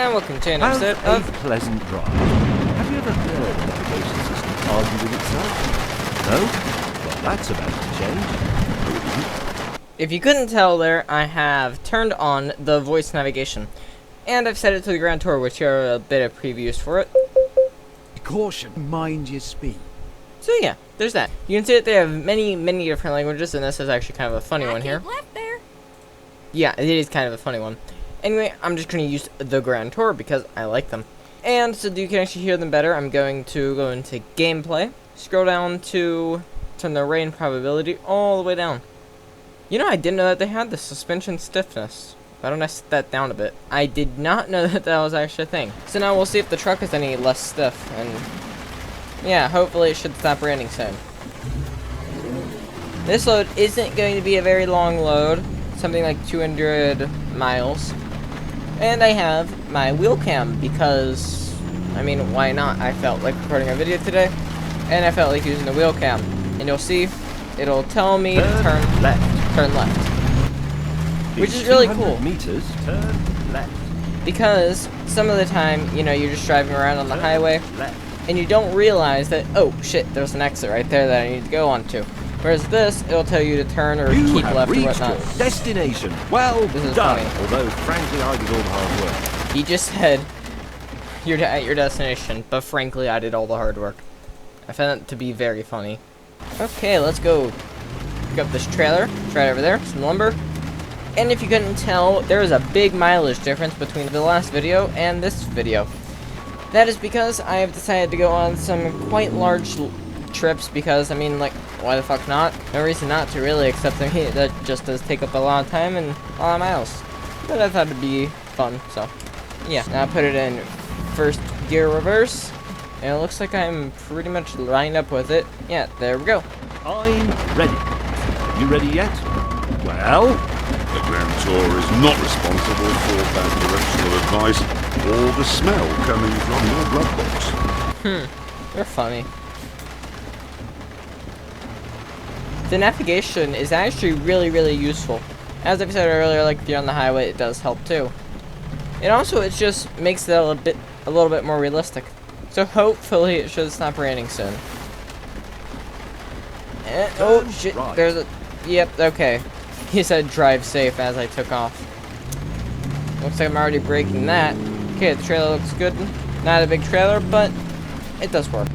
And welcome to an Have episode a of... pleasant drive. Have you ever heard the navigation system argue with itself? No? Well, that's about to change. If you couldn't tell there, I have turned on the voice navigation. And I've set it to the Grand Tour, which here are a bit of previews for it. Caution, mind your speed. So yeah, there's that. You can see that they have many different languages, and this is actually kind of a funny one here. Left there. Yeah, it is kind of a funny one. Anyway, I'm just going to use the Grand Tour because I like them. And so you can actually hear them better, I'm going to go into gameplay. Scroll down to turn the rain probability all the way down. You know, I didn't know that they had the suspension stiffness. Why don't I set that down a bit? I did not know that that was actually a thing. So now we'll see if the truck is any less stiff. And yeah, hopefully it should stop raining soon. This load isn't going to be a very long load. Something like 200 miles. And I have my wheel cam because, I mean, why not? I felt like recording a video today, and I felt like using the wheel cam. And you'll see, it'll tell me to turn left. Turn left. Which is really cool. Meters, turn left. Because some of the time, you know, you're just driving around on the highway, and you don't realize that, oh shit, there's an exit right there that I need to go onto. Whereas this, it'll tell you to turn or keep left or whatnot. Your destination. Well This is done. funny. Although, frankly, I did all the hard work. He just said you're at your destination, but frankly, I did all the hard work. I found it to be very funny. Okay, let's go pick up this trailer. It's right over there, some lumber. And if you couldn't tell, there is a big mileage difference between the last video and this video. That is because I have decided to go on some quite large trips because, I mean, like, why the fuck not? No reason not to, really, except I mean, that just does take up a lot of time and a lot of miles. But I thought it'd be fun, so yeah. Now I put it in first gear reverse, and it looks like I'm pretty much lined up with it. Yeah, there we go. I'm ready. You ready yet? Well, The Grand Tour is not responsible for bad directional advice or the smell coming from your glove box. They're funny. The navigation is actually really useful. As I've said earlier, like if you're on the highway, it does help too. And also, it just makes it a little bit more realistic. So hopefully, it should stop raining soon. And, oh shit! Right. There's a. Yep. Okay. He said drive safe as I took off. Looks like I'm already breaking that. Okay, the trailer looks good. Not a big trailer, but it does work.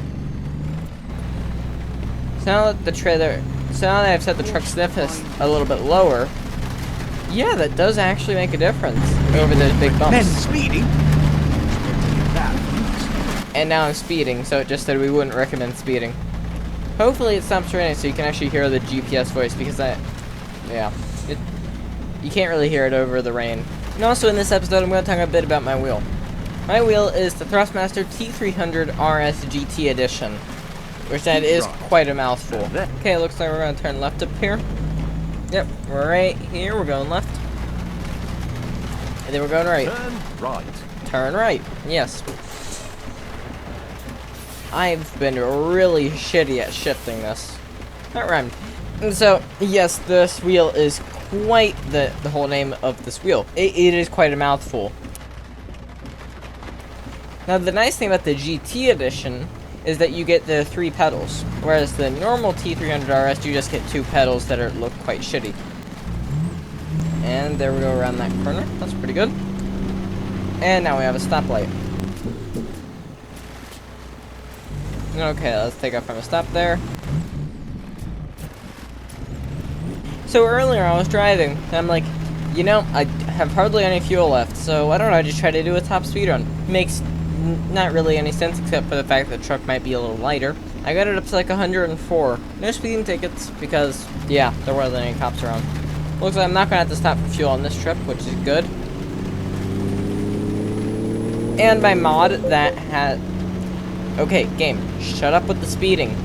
So now that I've set the truck stiffness a little bit lower, yeah, that does actually make a difference over those big Men bumps. speeding. And now I'm speeding, so it just said we wouldn't recommend speeding. Hopefully it stops raining so you can actually hear the GPS voice, because you can't really hear it over the rain. And also in this episode, I'm going to talk a bit about my wheel. My wheel is the Thrustmaster T300 RS GT Edition, which that is quite a mouthful. Okay, looks like we're going to turn left up here. Yep, right here, we're going left. And then we're going right. turn right. Turn right, yes. I've been really shitty at shifting this. That rhymed. And so, yes, this wheel is quite the whole name of this wheel. It is quite a mouthful. Now, the nice thing about the GT edition is that you get the 3 pedals, whereas the normal T300 RS, you just get 2 pedals that look quite shitty. And there we go around that corner. That's pretty good. And now we have a stoplight. Okay, let's take off from a stop there. So earlier I was driving, and I'm like, you know, I have hardly any fuel left, so why don't I just try to do a top speed run? Makes not really any sense except for the fact that the truck might be a little lighter. I got it up to like 104. No speeding tickets because, yeah, there wasn't any cops around. Looks like I'm not going to have to stop for fuel on this trip, which is good. And my mod that had... Okay, game, shut up with the speeding.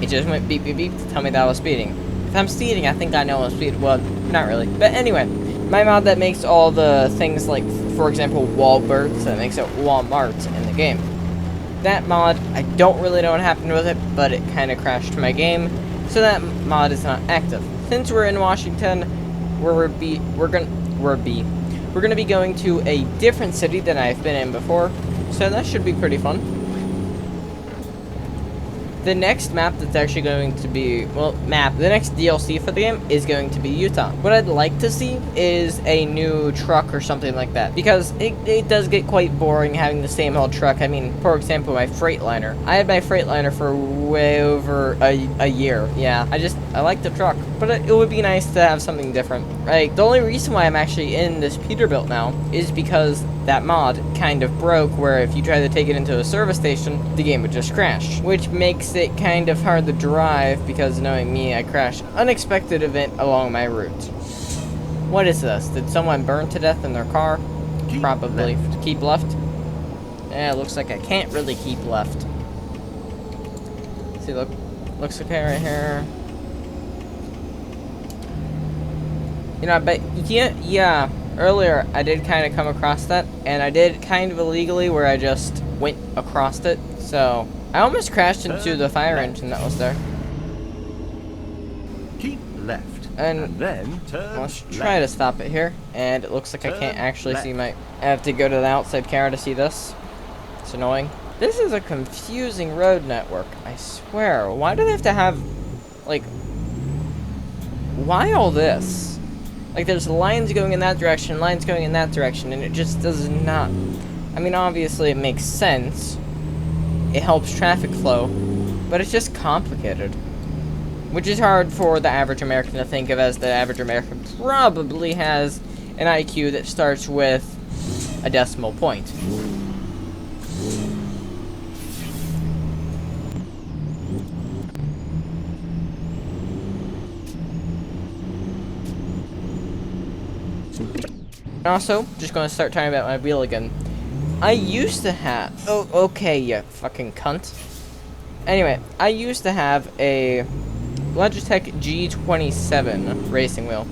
It just went beep beep beep to tell me that I was speeding. If I'm speeding, I think I know I'm speeding. Well, not really. But anyway, my mod that makes all the things like, for example, Walberts, that makes it Walmart in the game. That mod, I don't really know what happened with it, but it kind of crashed my game, so that mod is not active. Since we're in Washington, we're we're going to be going to a different city than I've been in before, so that should be pretty fun. The next map that's actually going to be, well, the next DLC for the game is going to be Utah. What I'd like to see is a new truck or something like that, because it does get quite boring having the same old truck. I mean, for example, my Freightliner. I had my Freightliner for way over a year. Yeah, I like the truck, but it would be nice to have something different. Like, the only reason why I'm actually in this Peterbilt now is because that mod kind of broke, where if you try to take it into a service station, the game would just crash, which makes it kind of hard to drive, because knowing me, I crash unexpected event along my route. What is this? Did someone burn to death in their car? Keep Probably. left. Keep left? Yeah, it looks like I can't really keep left. See, looks okay right here. You know, but yeah, earlier I did kind of come across that, and I did kind of illegally where I just went across it, so I almost crashed into the fire engine that was there. Keep left. And then turn let's left. try to stop it here, and it looks like I can't Turn actually see left. I have to go to the outside camera to see this. It's annoying. This is a confusing road network, I swear. Why do they have to have, like, why all this? Like, there's lines going in that direction, lines going in that direction, and it just does not... I mean, obviously it makes sense. It helps traffic flow, but it's just complicated. Which is hard for the average American to think of, as the average American probably has an IQ that starts with a decimal point. Also, just going to start talking about my wheel again. I used to have... Oh, okay, you fucking cunt. Anyway, I used to have a Logitech G27 racing wheel,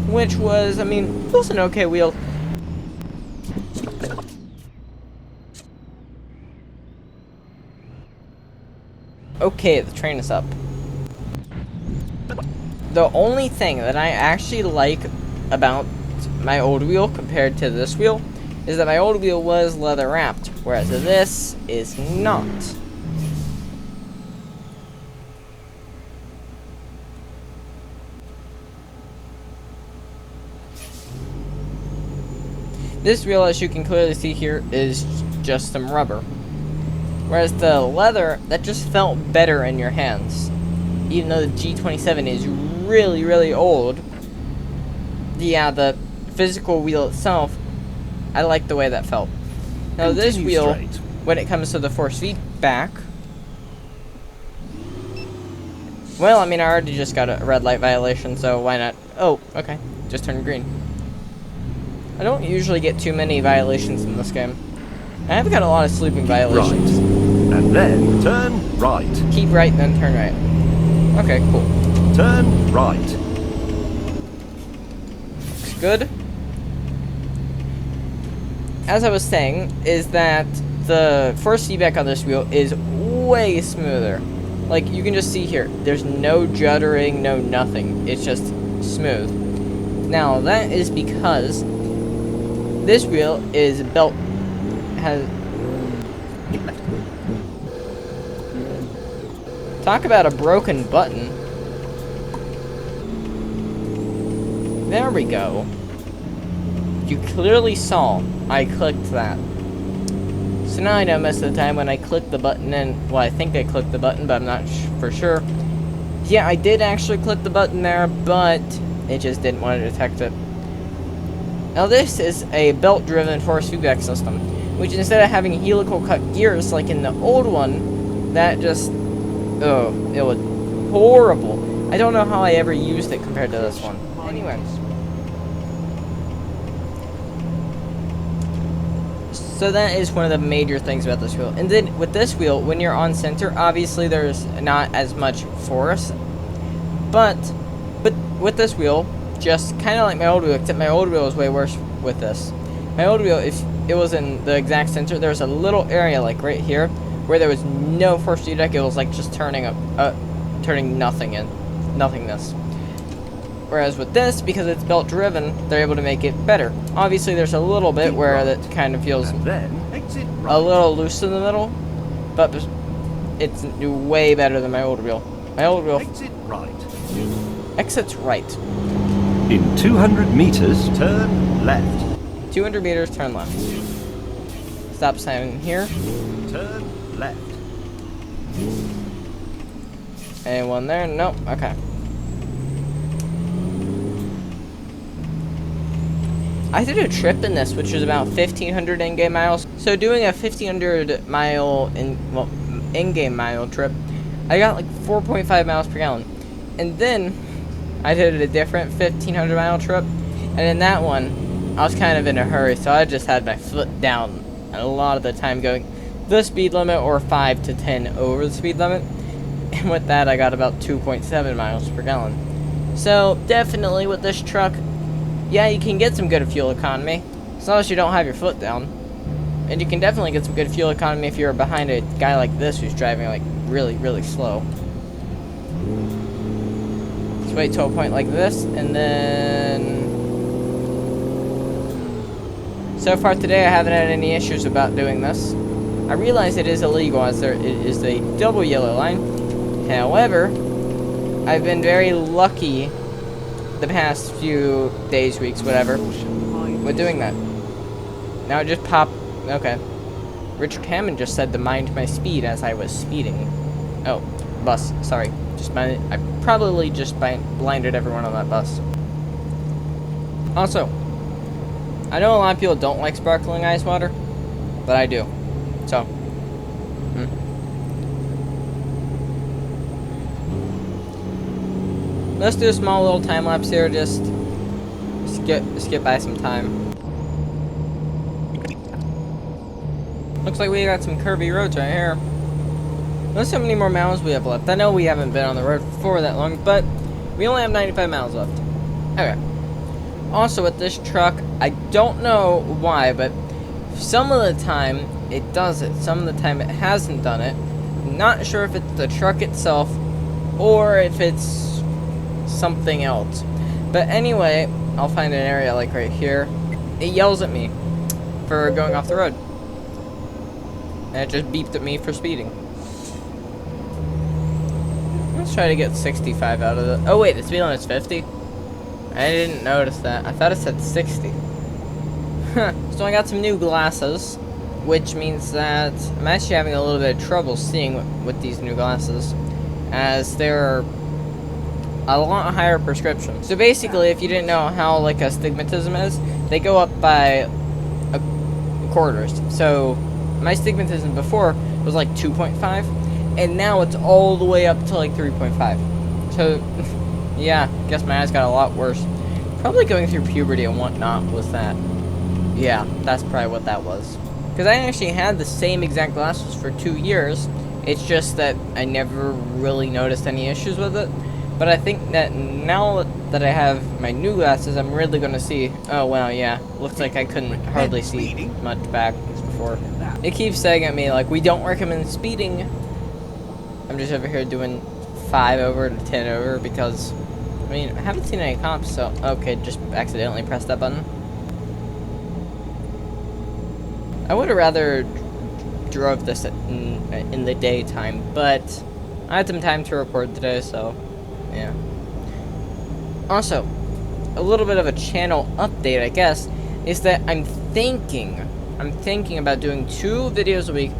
which was, I mean, it was an okay wheel. Okay, the train is up. The only thing that I actually like about my old wheel compared to this wheel is that my old wheel was leather wrapped, whereas this is not. This wheel, as you can clearly see here, is just some rubber. Whereas the leather, that just felt better in your hands. Even though the G27 is really, really old, yeah, the physical wheel itself, I like the way that felt. Now this Continue wheel, straight. when it comes to the force feedback, well, I mean, I already just got a red light violation, so why not? Oh, okay, just turned green. I don't usually get too many violations in this game. I have got a lot of sleeping violations. Right. And then turn right. Keep right, then turn right. Okay, cool. Turn right. Looks good. As I was saying, is that the force feedback on this wheel is way smoother. Like, you can just see here, there's no juddering, no nothing. It's just smooth. Now, that is because this wheel is built, has... Talk about a broken button. There we go. You clearly saw I clicked that. So now I know most of the time when I click the button, and well, I think I clicked the button, but I'm not for sure. Yeah, I did actually click the button there, but it just didn't want to detect it. Now this is a belt-driven force feedback system, which instead of having helical cut gears like in the old one, that just, oh, it was horrible. I don't know how I ever used it compared to this one. Anyway. So that is one of the major things about this wheel. And then with this wheel, when you're on center, obviously there's not as much force. But with this wheel, just kind of like my old wheel, except my old wheel is way worse with this. My old wheel, if it was in the exact center, there was a little area like right here where there was no force feedback. It was like just turning nothingness. Whereas with this, because it's belt driven, they're able to make it better. Obviously, there's a little bit where it kind of feels And then exit right. a little loose in the middle, but it's way better than my old wheel. My old wheel Exit right. exits right. In 200 meters, turn left. 200 meters, turn left. Stop sign here. Turn left. Anyone there? Nope. Okay. I did a trip in this, which was about 1,500 in-game miles. So doing a 1,500 mile in-game mile trip, I got like 4.5 miles per gallon. And then I did a different 1,500 mile trip, and in that one, I was kind of in a hurry, so I just had my foot down a lot of the time, going the speed limit or 5 to 10 over the speed limit. And with that, I got about 2.7 miles per gallon. So definitely with this truck, yeah, you can get some good fuel economy, as long as you don't have your foot down. And you can definitely get some good fuel economy if you're behind a guy like this who's driving like really, really slow. Just wait till a point like this, and then... So far today, I haven't had any issues about doing this. I realize it is illegal as there is a double yellow line. However, I've been very lucky the past few days, weeks, whatever, with doing that. Now it just popped. Okay. Richard Hammond just said to mind my speed as I was speeding. Oh, bus. Sorry. I probably just blinded everyone on that bus. Also, I know a lot of people don't like sparkling ice water, but I do. So, let's do a small little time lapse here. Just skip by some time. Looks like we got some curvy roads right here. Let's see how many more miles we have left. I know we haven't been on the road for that long, but we only have 95 miles left. Okay. Also, with this truck, I don't know why, but some of the time it does it. Some of the time it hasn't done it. Not sure if it's the truck itself or if it's something else. But anyway, I'll find an area like right here. It yells at me for going off the road. And it just beeped at me for speeding. Let's try to get 65 out of it. Oh wait, the speed limit is 50? I didn't notice that. I thought it said 60. Huh. So I got some new glasses, which means that I'm actually having a little bit of trouble seeing with these new glasses, as they're a lot higher prescription. So basically, if you didn't know how like astigmatism is, they go up by quarters. So my astigmatism before was like 2.5, and now it's all the way up to like 3.5. So yeah, guess my eyes got a lot worse. Probably going through puberty and whatnot was that. Yeah, that's probably what that was. Because I actually had the same exact glasses for 2 years. It's just that I never really noticed any issues with it. But I think that now that I have my new glasses, I'm really going to see... Oh, wow, yeah. Looks like I couldn't hardly see much back as before. It keeps saying at me, like, we don't recommend speeding. I'm just over here doing 5 over to 10 over because... I mean, I haven't seen any cops, so... Okay, just accidentally pressed that button. I would have rather drove this in the daytime, but I had some time to record today, so yeah. Also, a little bit of a channel update, I guess, is that I'm thinking about doing 2 videos a week,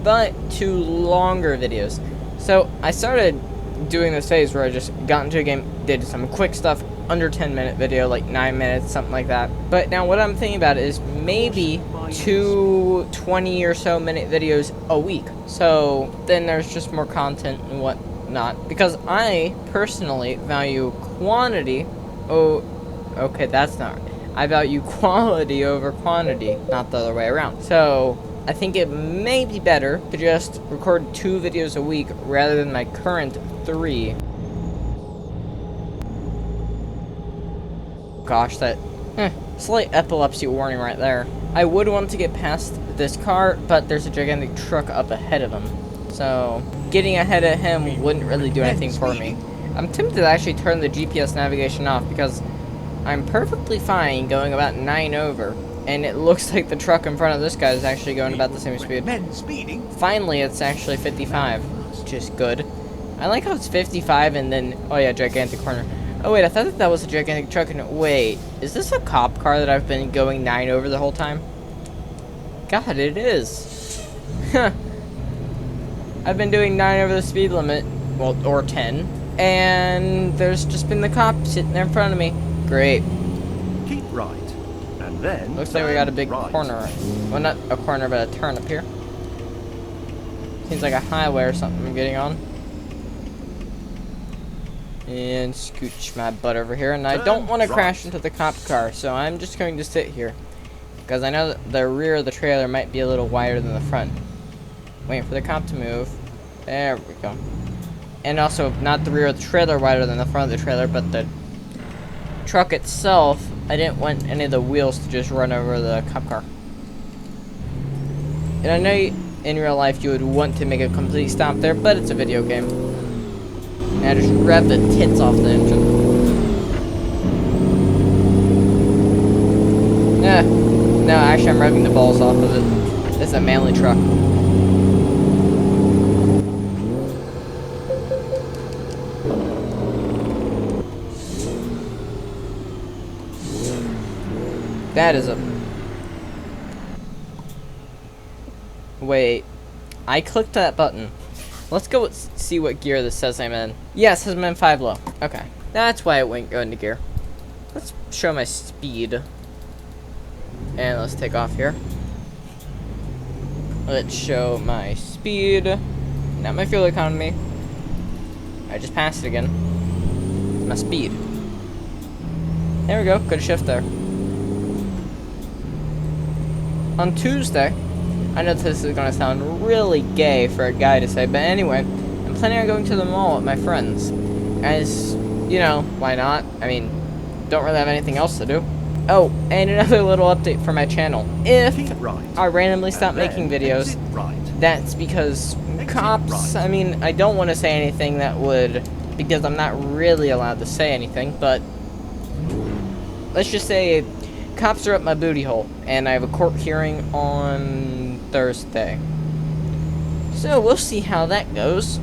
but 2 longer videos. So I started doing this phase where I just got into a game, did some quick stuff, under 10-minute video, like 9 minutes, something like that. But now what I'm thinking about is maybe 2 20 or so minute videos a week. So then there's just more content and whatnot. Because I personally value quantity. Oh, okay, that's not right. I value quality over quantity, not the other way around. So I think it may be better to just record 2 videos a week rather than my current 3. Gosh, that slight epilepsy warning right there. I would want to get past this car, but there's a gigantic truck up ahead of him. So getting ahead of him wouldn't really do anything for me. I'm tempted to actually turn the GPS navigation off because I'm perfectly fine going about 9 over. And it looks like the truck in front of this guy is actually going about the same speed. Men speeding. Finally, it's actually 55, which is good. I like how it's 55 and then, oh yeah, gigantic corner. Oh wait, I thought that was a gigantic truck. And wait, is this a cop car that I've been going 9 over the whole time? God, it is. I've been doing 9 over the speed limit, well, or 10, and there's just been the cop sitting there in front of me. Great. Keep right. And then... Looks like we got a big right. corner. Well, not a corner, but a turn up here. Seems like a highway or something I'm getting on. And scooch my butt over here. And I don't want to crash into the cop car, so I'm just going to sit here. Because I know that the rear of the trailer might be a little wider than the front. Waiting for the cop to move. There we go. And also, not the rear of the trailer wider than the front of the trailer, but the truck itself, I didn't want any of the wheels to just run over the cop car. And I know in real life you would want to make a complete stop there, but it's a video game. And I just grabbed the tits off the engine. No, actually I'm revving the balls off of it. It's a manly truck. That is a... Wait. I clicked that button. Let's go see what gear this says I'm in. Yeah, it says I'm in 5 low. Okay. That's why it wouldn't go into gear. Let's show my speed. And let's take off here. Let's show my speed. Not my fuel economy. I just passed it again. My speed. There we go. Good shift there. On Tuesday, I know this is going to sound really gay for a guy to say, but anyway, I'm planning on going to the mall with my friends. As, you know, why not? I mean, don't really have anything else to do. Oh, and another little update for my channel. If I randomly stop making videos, that's because cops, I mean, I don't want to say anything that would, because I'm not really allowed to say anything, but let's just say cops are up my booty hole, and I have a court hearing on Thursday. So we'll see how that goes.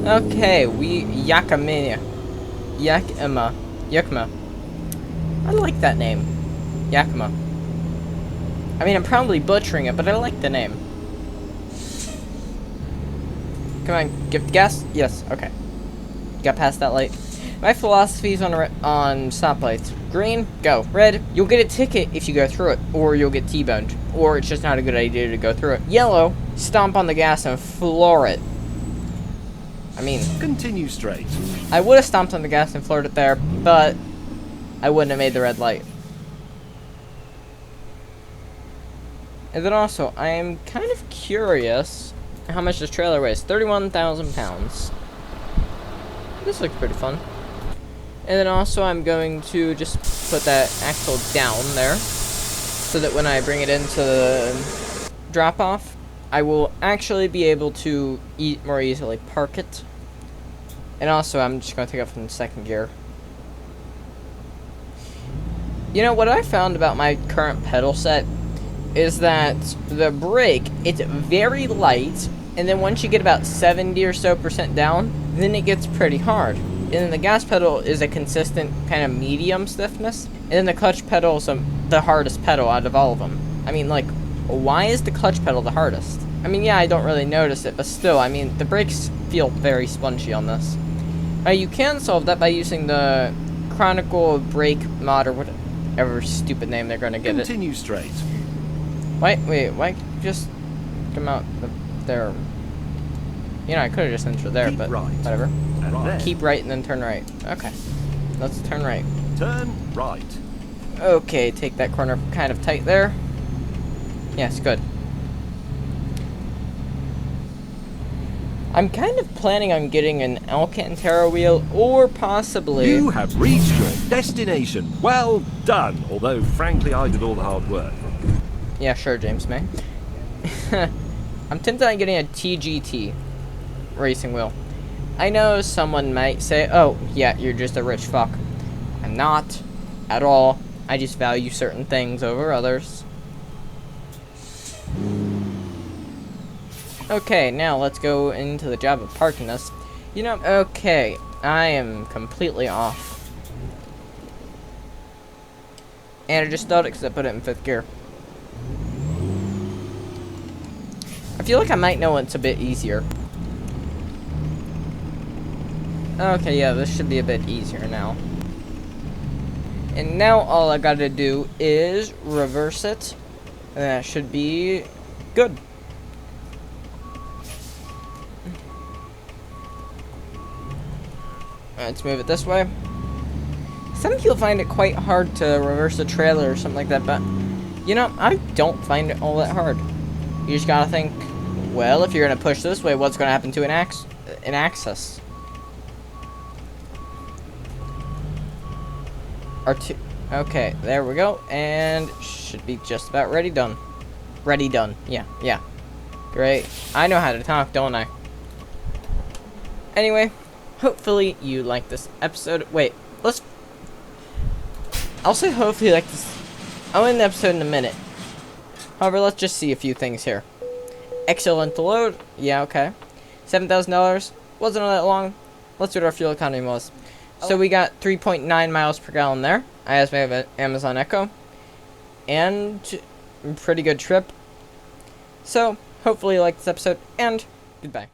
Okay, Yakima. I like that name. Yakima. I mean, I'm probably butchering it, but I like the name. Come on, give gas? Yes, okay. Got past that light. My philosophy's on stoplights. Green, go. Red, you'll get a ticket if you go through it, or you'll get T-boned, or it's just not a good idea to go through it. Yellow, stomp on the gas and floor it. I mean, continue straight. I would have stomped on the gas and floored it there, but I wouldn't have made the red light. And then also, I am kind of curious how much this trailer weighs. 31,000 pounds. This looks pretty fun. And then also I'm going to just put that axle down there so that when I bring it into the drop-off, I will actually be able to more easily park it. And also I'm just going to take it from the second gear. You know, what I found about my current pedal set is that the brake, it's very light, and then once you get about 70% or so down, then it gets pretty hard. And then the gas pedal is a consistent kind of medium stiffness, and then the clutch pedal is the hardest pedal out of all of them. I mean, like, why is the clutch pedal the hardest? I mean, yeah, I don't really notice it, but still, I mean, the brakes feel very spongy on this. You can solve that by using the Chronicle brake mod, or whatever stupid name they're going to give it. Continue straight. Wait, why just come out there? You know, I could have just entered there, but right. Whatever. Right. Keep right and then turn right. Okay. Let's turn right. Turn right. Okay, take that corner kind of tight there. Yes, good. I'm kind of planning on getting an Alcantara wheel, or possibly... You have reached your destination. Well done. Although, frankly, I did all the hard work. Yeah, sure, James May. I'm tempted on getting a TGT racing wheel. I know someone might say, oh, yeah, you're just a rich fuck. I'm not at all. I just value certain things over others. Okay, now let's go into the job of parking this. You know, okay, I am completely off. And I just thought it because I put it in 5th gear. I feel like I might know it's a bit easier. Okay, yeah, this should be a bit easier now. And now all I gotta do is reverse it. And that should be good. Let's move it this way. Some people find it quite hard to reverse a trailer or something like that, but you know, I don't find it all that hard. You just gotta think, well, if you're gonna push this way, what's gonna happen to an axis? Okay, there we go, and should be just about ready done. Ready done. Yeah. Great. I know how to talk, don't I? Anyway, hopefully you like this episode. Wait, I'll say hopefully you like this. I'll end the episode in a minute. However, let's just see a few things here. Excellent load. Yeah, okay. $7,000. Wasn't all that long. Let's see what our fuel economy was. So we got 3.9 miles per gallon there. I have an Amazon Echo. And a pretty good trip. So, hopefully you like this episode, and goodbye.